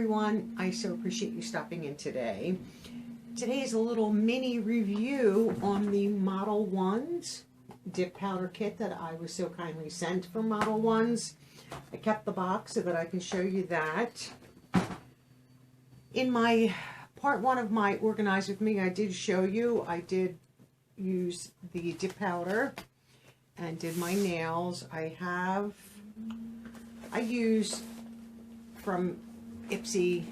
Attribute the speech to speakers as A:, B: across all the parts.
A: everyone. I so appreciate you stopping in today. Today is a little mini review on the Modelones dip powder kit that I was so kindly sent from Modelones. I kept the box so that I can show you that. In my part one of my Organize With Me, I did show you, I did use the dip powder and did my nails. I use from IPSY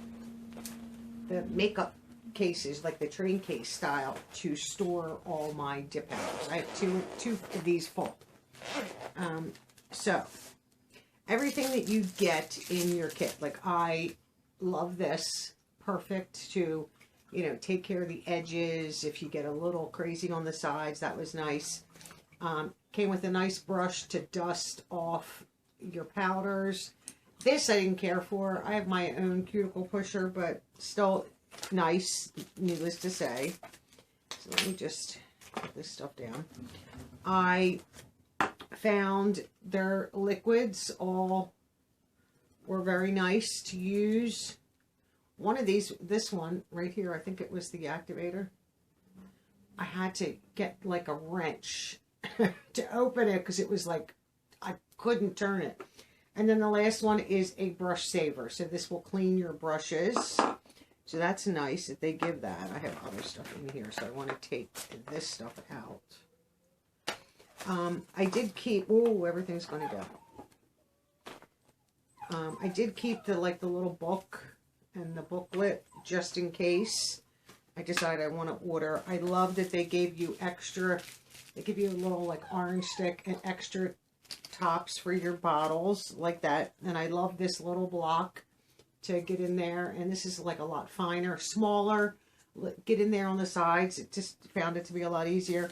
A: the makeup cases, like the train case style, to store all my dip powders. I have two of these full. So everything that you get in your kit, like I love this, perfect to, you know, take care of the edges. If you get a little crazy on the sides, that was nice. Came with a nice brush to dust off your powders. This I didn't care for. I have my own cuticle pusher, but still nice, needless to say. So let me just put this stuff down. I found their liquids all were very nice to use. One of these, this one right here, I think it was the activator. I had to get like a wrench to open it because it was like, I couldn't turn it. And then the last one is a brush saver. So this will clean your brushes. So that's nice that they give that. I have other stuff in here, so I want to take this stuff out. I did keep, oh, everything's going to go. I did keep the little book and the booklet just in case I decide I want to order. I love that they gave you extra, they give you a little like orange stick and extra tops for your bottles like that. And I love this little block to get in there. And this is like a lot finer, smaller, get in there on the sides. It just found it to be a lot easier.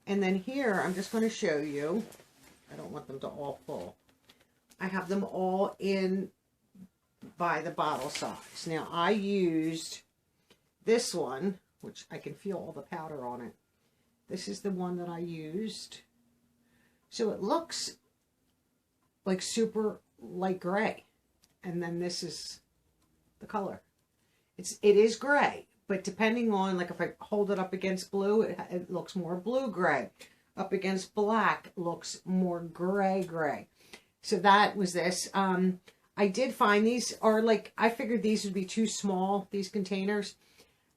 A: And then here, I'm just going to show you, I don't want them to all fall. I have them all in by the bottle size. Now I used this one, which I can feel all the powder on it. This is the one that I used. So it looks like super light gray. And then this is the color. It is gray, but depending on, like if I hold it up against blue, it looks more blue-gray. Up against black, looks more gray-gray. So that was this. I did find these are like, I figured these would be too small, these containers.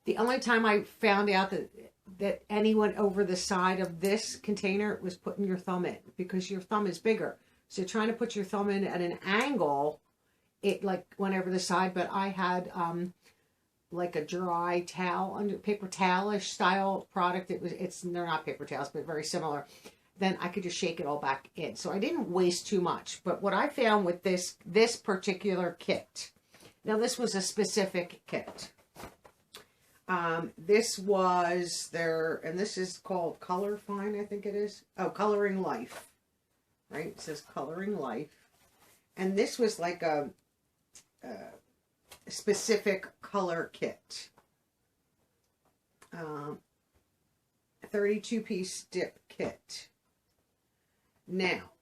A: The only time I found out that anyone over the side of this container was putting your thumb in, because your thumb is bigger. So trying to put your thumb in at an angle, it like went over the side. But I had like a dry towel, paper towelish style product. They're not paper towels, but very similar. Then I could just shake it all back in. So I didn't waste too much. But what I found with this particular kit, now this was a specific kit. This was their, and this is called Color Fine, I think it is. Oh, Coloring Life, right? It says Coloring Life. And this was like a specific color kit. 32-piece dip kit. Now,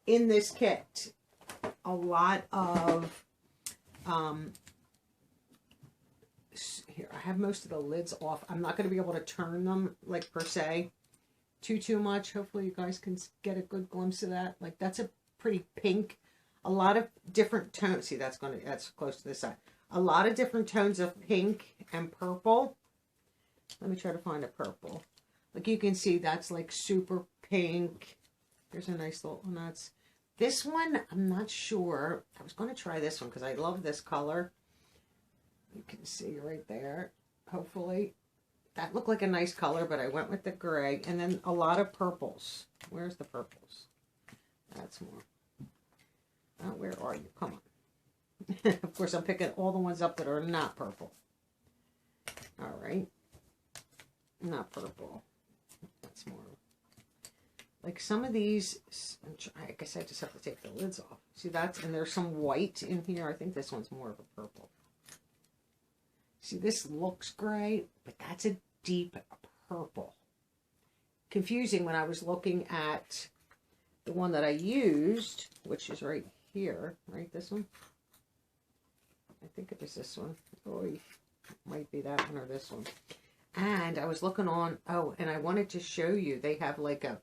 A: in this kit, a lot of, here, I have most of the lids off. I'm not going to be able to turn them, like, per se, too much. Hopefully you guys can get a good glimpse of that. Like, that's a pretty pink. A lot of different tones. See, that's close to this side. A lot of different tones of pink and purple. Let me try to find a purple. Like you can see, that's like super pink. There's a nice little one. That's this one. I'm not sure. I was going to try this one because I love this color. You can see right there. Hopefully, that looked like a nice color, but I went with the gray, and then a lot of purples. Where's the purples? That's more. Oh, where are you? Come on. Of course, I'm picking all the ones up that are not purple. All right. Not purple. That's more. Like some of these, I guess I just have to take the lids off. See, and there's some white in here. I think this one's more of a purple. See, this looks gray, but that's a deep purple. Confusing when I was looking at the one that I used, which is right here, right? This one. I think it was this one. Oh, it might be that one or this one. And I was looking on, oh, and I wanted to show you, they have like a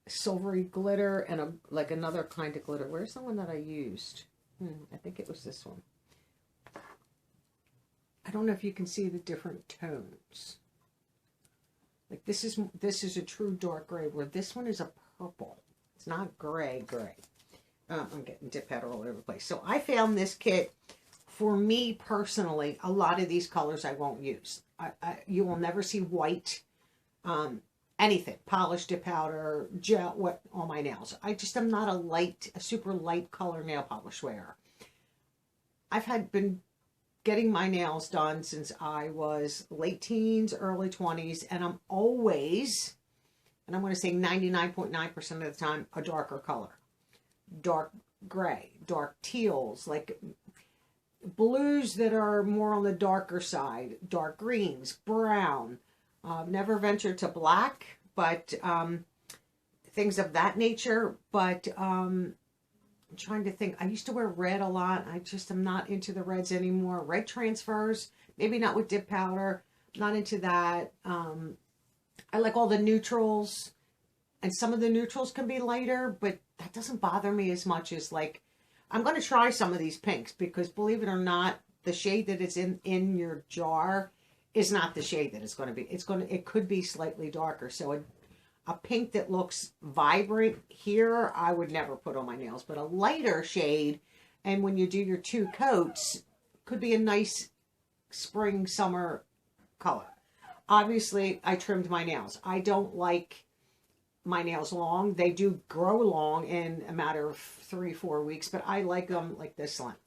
A: silvery glitter and a like another kind of glitter. Where's the one that I used? I think it was this one. I don't know if you can see the different tones. Like this is a true dark gray, where this one is a purple. It's not gray. I'm getting dip powder all over the place. So I found this kit. For me personally, a lot of these colors I won't use. You will never see white, anything, polished dip powder, gel, what on my nails. I just am not a super light color nail polish wearer. I've been getting my nails done since I was late teens, early 20s, and I'm always, and I'm going to say 99.9% of the time, a darker color. Dark gray, dark teals, like blues that are more on the darker side, dark greens, brown. Never ventured to black, but things of that nature. But I'm trying to think. I used to wear red a lot. I just am not into the reds anymore. Red transfers, maybe not with dip powder. Not into that. I like all the neutrals, and some of the neutrals can be lighter, but that doesn't bother me as much as like, I'm going to try some of these pinks because believe it or not, the shade that is in your jar is not the shade that it's going to be. It could be slightly darker. So a pink that looks vibrant here, I would never put on my nails, but a lighter shade, and when you do your 2 coats, could be a nice spring, summer color. Obviously, I trimmed my nails. I don't like my nails long. They do grow long in a matter of 3-4 weeks, but I like them like this length,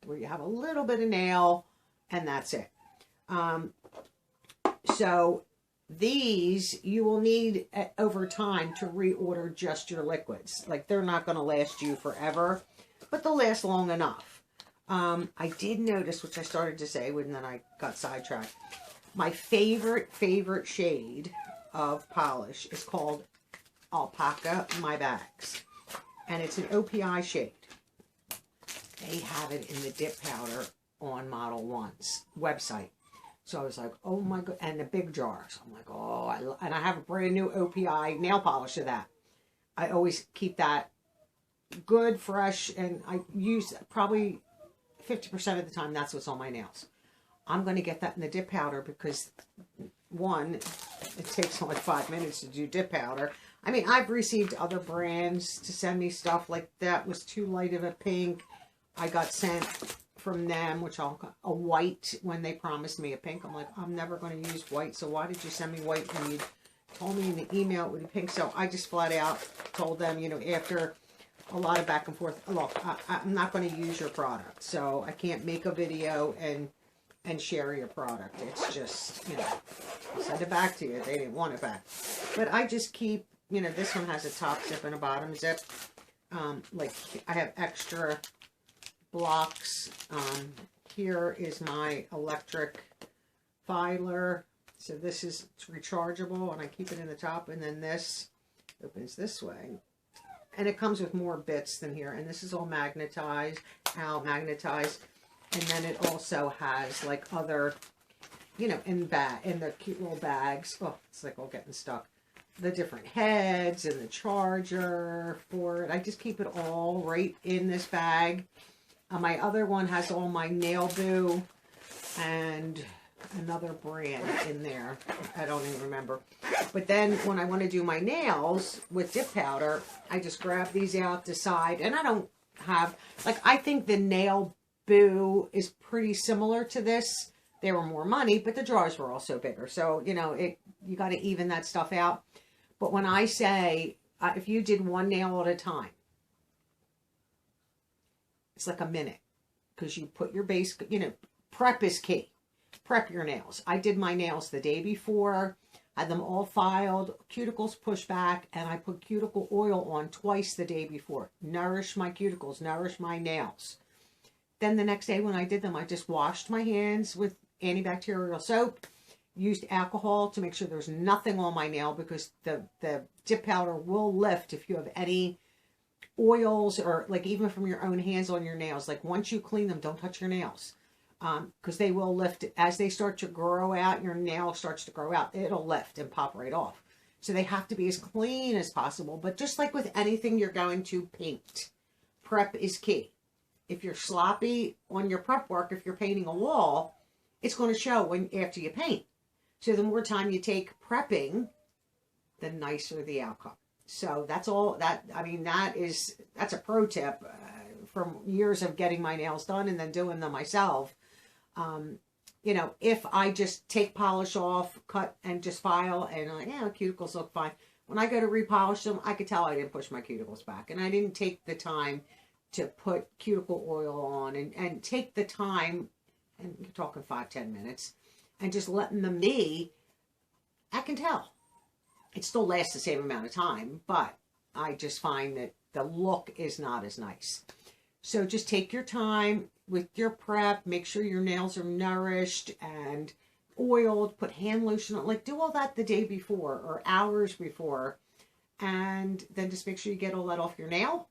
A: where you have a little bit of nail and that's it. So these you will need over time to reorder just your liquids. Like they're not going to last you forever, but they'll last long enough. I did notice, which I started to say, and then I got sidetracked. My favorite shade of polish is called Alpaca My Bags, and it's an OPI shade. They have it in the dip powder on Modelones website. So I was like, oh my god, and the big jars. I'm like, oh, and I have a brand new OPI nail polish of that. I always keep that good, fresh, and I use probably 50% of the time that's what's on my nails. I'm going to get that in the dip powder because, one, it takes like 5 minutes to do dip powder. I mean, I've received other brands to send me stuff like that was too light of a pink. I got sent from them, which a white when they promised me a pink. I'm like, I'm never going to use white, so why did you send me white when you told me in the email it would be pink? So I just flat out told them, you know, after a lot of back and forth, look, I'm not going to use your product, so I can't make a video and share your product. It's just, you know, I'll send it back to you. They didn't want it back. But I just keep, you know, this one has a top zip and a bottom zip. Like I have extra blocks. Here is my electric filer. So this is, it's rechargeable and I keep it in the top, and then this opens this way. And it comes with more bits than here. And this is all magnetized, magnetized. And then it also has like other, you know, in the cute little bags. Oh, it's like all getting stuck. The different heads and the charger for it. I just keep it all right in this bag. My other one has all my nail boo and another brand in there. I don't even remember. But then when I want to do my nails with dip powder, I just grab these out the side. And I don't have, like, I think the nail boo is pretty similar to this. They were more money, but the jars were also bigger. So, you know, you got to even that stuff out. But when I say, if you did one nail at a time, it's like a minute. Because you put your base, you know, prep is key. Prep your nails. I did my nails the day before, had them all filed, cuticles pushed back, and I put cuticle oil on twice the day before. Nourish my cuticles, nourish my nails. Then the next day when I did them, I just washed my hands with antibacterial soap, used alcohol to make sure there's nothing on my nail, because the dip powder will lift if you have any oils or like even from your own hands on your nails. Like once you clean them, don't touch your nails. because they will lift as they start to grow out. Your nail starts to grow out, it'll lift and pop right off. So they have to be as clean as possible. But just like with anything you're going to paint, prep is key. If you're sloppy on your prep work, if you're painting a wall, it's going to show after you paint. So the more time you take prepping, the nicer the outcome. So that's all that, I mean, that's a pro tip from years of getting my nails done and then doing them myself. You know, if I just take polish off, cut and just file, and I'm like, yeah, cuticles look fine. When I go to repolish them, I could tell I didn't push my cuticles back. And I didn't take the time to put cuticle oil on and take the time, and you're talking 5-10 minutes, and just letting them be. I can tell. It still lasts the same amount of time, but I just find that the look is not as nice. So just take your time with your prep. Make sure your nails are nourished and oiled. Put hand lotion on. Like, do all that the day before or hours before. And then just make sure you get all that off your nail.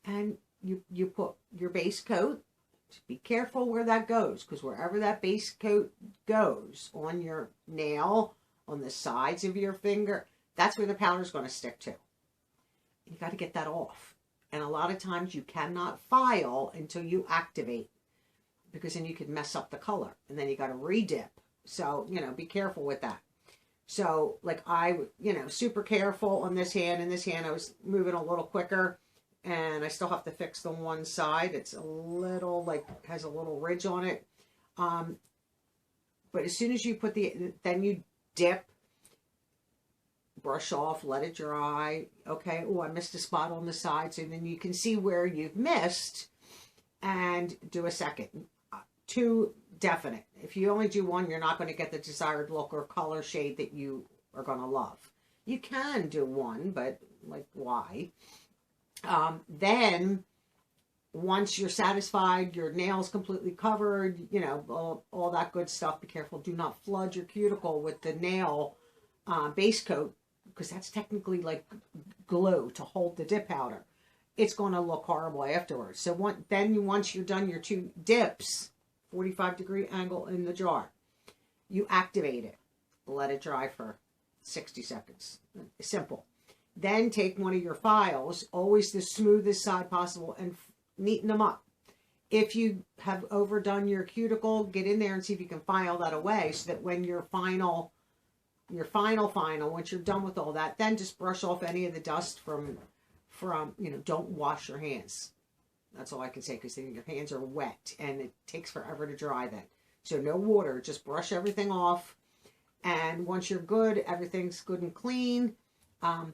A: And you put your base coat. Just be careful where that goes, because wherever that base coat goes on your nail, on the sides of your finger, that's where the powder is going to stick to. You got to get that off. And a lot of times you cannot file until you activate, because then you could mess up the color, and then you got to re-dip. So, you know, be careful with that. So, like, super careful on this hand. And this hand I was moving a little quicker, and I still have to fix the one side. It's a little, like, has a little ridge on it. But as soon as you put then you dip, brush off, let it dry. Okay, oh, I missed a spot on the side. So then you can see where you've missed and do a second. 2 definite. If you only do 1, you're not going to get the desired look or color shade that you are going to love. You can do 1, but like, why? Then once you're satisfied, your nail's completely covered, you know, all that good stuff. Be careful. Do not flood your cuticle with the nail base coat, because that's technically like glue to hold the dip powder. It's going to look horrible afterwards. So once you're done your 2 dips, 45-degree angle in the jar, you activate it. Let it dry for 60 seconds. Simple. Then take one of your files, always the smoothest side possible, and neaten them up. If you have overdone your cuticle, get in there and see if you can file that away, so that when your final, once you're done with all that, then just brush off any of the dust from you know, don't wash your hands. That's all I can say, because your hands are wet and it takes forever to dry then. So no water, just brush everything off. And once you're good, everything's good and clean, put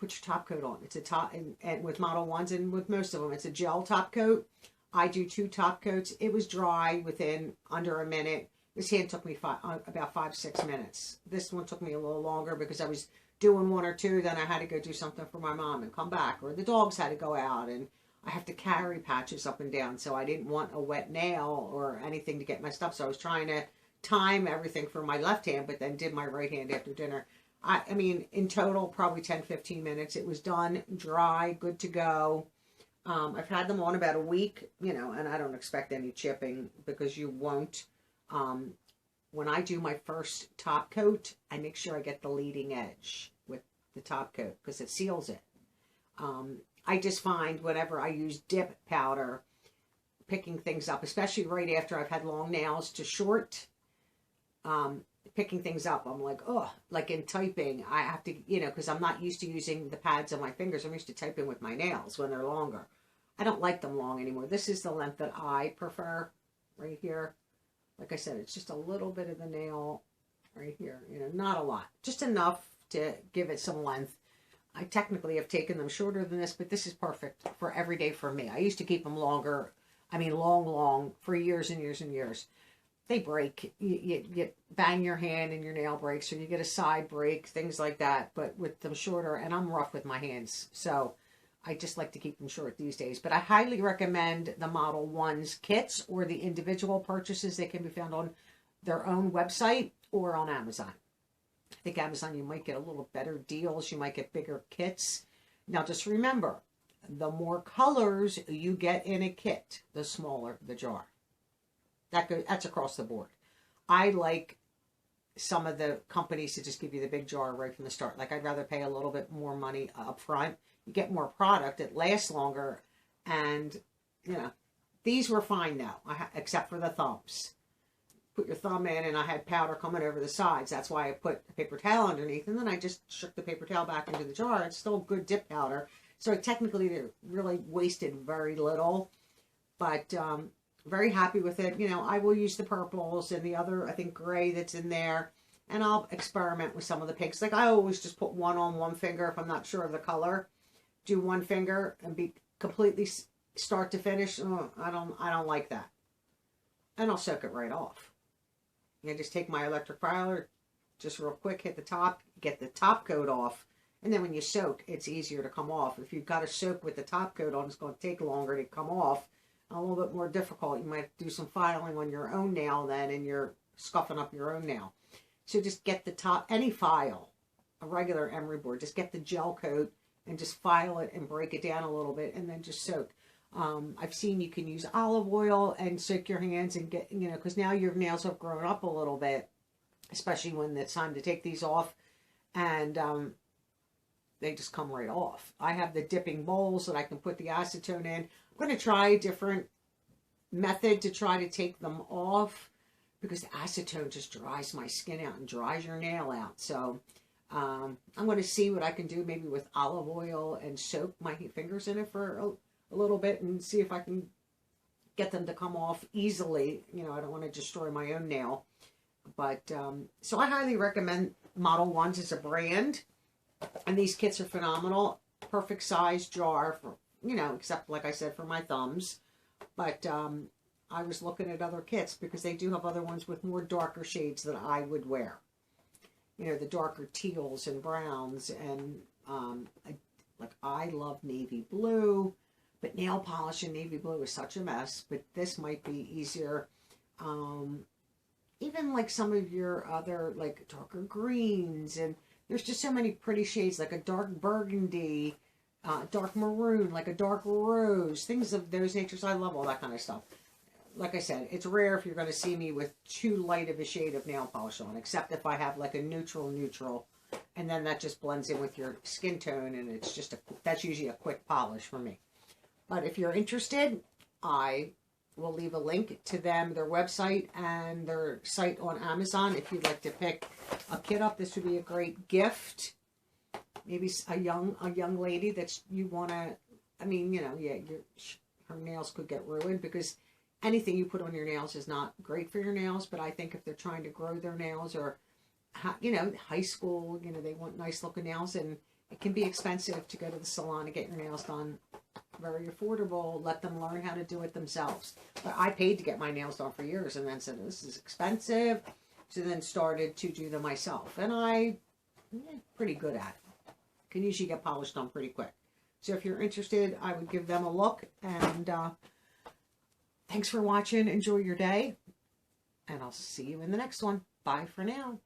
A: your top coat on. It's a top, and with Model 1s and with most of them, it's a gel top coat. I do 2 top coats. It was dry within under a minute. This hand took me about 5-6 minutes. This one took me a little longer because I was doing 1 or 2. Then I had to go do something for my mom and come back, or the dogs had to go out, and I have to carry patches up and down. So I didn't want a wet nail or anything to get messed up. So I was trying to time everything for my left hand, but then did my right hand after dinner. I mean, in total, probably 10-15 minutes. It was done, dry, good to go. I've had them on about a week, you know, and I don't expect any chipping, because you won't. When I do my first top coat, I make sure I get the leading edge with the top coat, because it seals it. I just find whenever I use dip powder, picking things up, especially right after I've had long nails to short, picking things up, I'm like, oh, like in typing, I have to, you know, because I'm not used to using the pads on my fingers. I'm used to typing with my nails when they're longer. I don't like them long anymore. This is the length that I prefer right here. Like I said, it's just a little bit of the nail right here, you know, not a lot, just enough to give it some length. I technically have taken them shorter than this, but this is perfect for every day for me. I used to keep them longer, I mean long, for years and years and years. They break. You bang your hand and your nail breaks, or you get a side break, things like that. But with them shorter, and I'm rough with my hands, so I just like to keep them short these days. But I highly recommend the Model 1's kits, or the individual purchases. They can be found on their own website or on Amazon. I think Amazon, you might get a little better deals. You might get bigger kits. Now, just remember, the more colors you get in a kit, the smaller the jar. That's across the board. I like some of the companies to just give you the big jar right from the start. Like, I'd rather pay a little bit more money up front. You get more product, it lasts longer, and, you know, these were fine though, except for the thumbs. Put your thumb in, and I had powder coming over the sides. That's why I put a paper towel underneath, and then I just shook the paper towel back into the jar. It's still good dip powder. So technically, they really wasted very little, but very happy with it. You know, I will use the purples and the other, I think, gray that's in there, and I'll experiment with some of the pinks. Like, I always just put one on one finger if I'm not sure of the color. Do one finger and be completely start to finish. Oh, I don't like that. And I'll soak it right off. I just take my electric filer, just real quick, hit the top, get the top coat off, and then when you soak, it's easier to come off. If you've got to soak with the top coat on, it's going to take longer to come off. A little bit more difficult. You might do some filing on your own nail then, and you're scuffing up your own nail. So just get the top, any file, a regular emery board, just get the gel coat and just file it and break it down a little bit, and then just soak. I've seen you can use olive oil and soak your hands and get, you know, because now your nails have grown up a little bit, especially when it's time to take these off, and they just come right off. I have the dipping bowls that I can put the acetone in. I'm going to try a different method to try to take them off, because the acetone just dries my skin out and dries your nail out. So I'm going to see what I can do, maybe with olive oil, and soak my fingers in it for a little bit and see if I can get them to come off easily. You know, I don't want to destroy my own nail. But so I highly recommend Modelones as a brand. And these kits are phenomenal. Perfect size jar for, you know, except, like I said, for my thumbs. But I was looking at other kits, because they do have other ones with more darker shades that I would wear. You know, the darker teals and browns. And I love navy blue. But nail polish in navy blue is such a mess. But this might be easier. Even like some of your other, like, darker greens, and there's just so many pretty shades, like a dark burgundy, dark maroon, like a dark rose, things of those natures. I love all that kind of stuff. Like I said, it's rare if you're going to see me with too light of a shade of nail polish on, except if I have like a neutral, and then that just blends in with your skin tone, and it's just that's usually a quick polish for me. But if you're interested, I will leave a link to them, their website, and their site on Amazon. If you'd like to pick a kit up, this would be a great gift. Maybe a young lady that you want to, I mean, you know, yeah, her nails could get ruined, because anything you put on your nails is not great for your nails. But I think if they're trying to grow their nails, or, you know, high school, you know, they want nice looking nails, and it can be expensive to go to the salon to get your nails done. Very affordable. Let them learn how to do it themselves. But I paid to get my nails done for years, and then said, this is expensive. So then started to do them myself. And I'm pretty good at it. Can usually get polished done pretty quick. So if you're interested, I would give them a look. And thanks for watching. Enjoy your day. And I'll see you in the next one. Bye for now.